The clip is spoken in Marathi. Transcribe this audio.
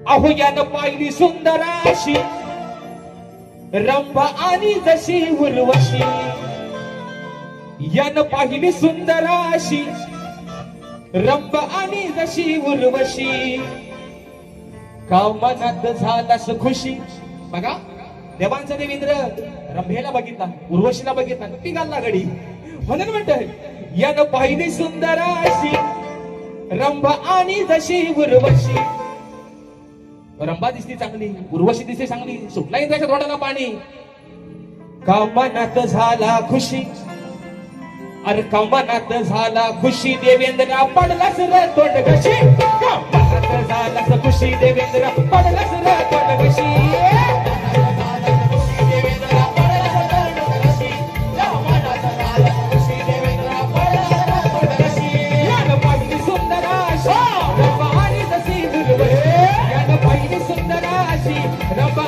अहो यानं पाहिली सुंदर अशी रंभा आणि जशी उर्वशी, यानं पाहिली सुंदर अशी रंभा आणि जशी उर्वशी, का मनात झालास खुशी. बघा देवांचा देवेंद्र रंभेला बघितला, उर्वशीला बघितला, पिघालला गडी. म्हणून म्हणतोय यानं पाहिली सुंदर अशी रंभा आणि जशी उर्वशी. रंभा दिसली चांगली, उर्वशी दिसते चांगली, सुटला इंद्राच्या तोंडाला पाणी. का मनात झाला खुशी, अरे का मनात झाला खुशी, देवेंद्र पडलास रे तोंड कशी. का मनात झालास खुशी, देवेंद्र पडलास रे तोंड कशी. रंभा